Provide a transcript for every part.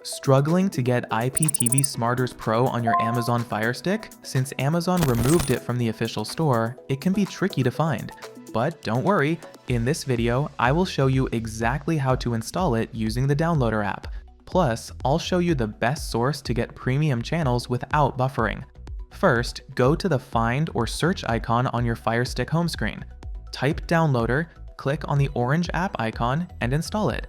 Struggling to get IPTV Smarters Pro on your Amazon Fire Stick? Since Amazon removed it from the official store, it can be tricky to find. But don't worry, in this video, I will show you exactly how to install it using the Downloader app. Plus, I'll show you the best source to get premium channels without buffering. First, go to the Find or Search icon on your Fire Stick home screen. Type Downloader, click on the orange app icon, and install it.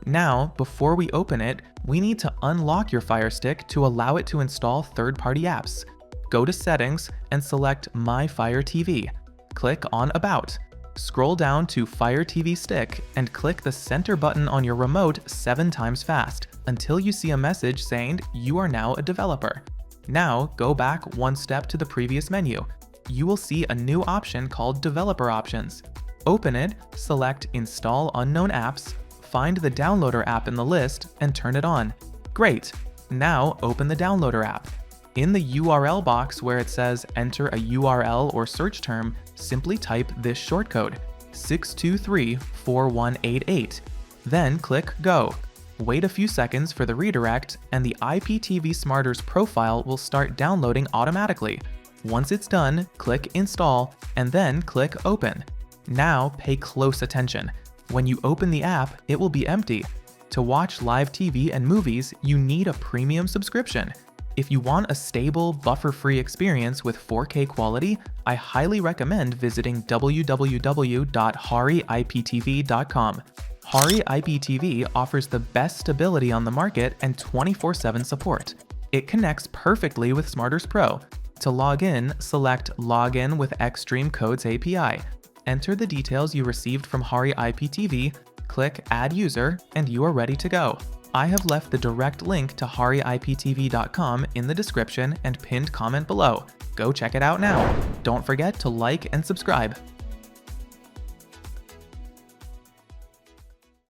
Now, before we open it, we need to unlock your Fire Stick to allow it to install third-party apps. Go to Settings and select My Fire TV. Click on About. Scroll down to Fire TV Stick and click the center button on your remote 7 times fast until you see a message saying you are now a developer. Now, go back one step to the previous menu. You will see a new option called Developer Options. Open it, select Install Unknown Apps, find the Downloader app in the list, and turn it on. Great! Now open the Downloader app. In the URL box where it says Enter a URL or search term, simply type this shortcode, 6234188. Then click Go. Wait a few seconds for the redirect, and the IPTV Smarters profile will start downloading automatically. Once it's done, click Install, and then click Open. Now pay close attention. When you open the app, it will be empty. To watch live TV and movies, you need a premium subscription. If you want a stable, buffer-free experience with 4K quality, I highly recommend visiting www.haryiptv.com. Hary IPTV offers the best stability on the market and 24/7 support. It connects perfectly with Smarters Pro. To log in, select Login with Xstream Codes API. Enter the details you received from Hary IPTV, click Add User, and you are ready to go. I have left the direct link to haryiptv.com in the description and pinned comment below. Go check it out now. Don't forget to like and subscribe.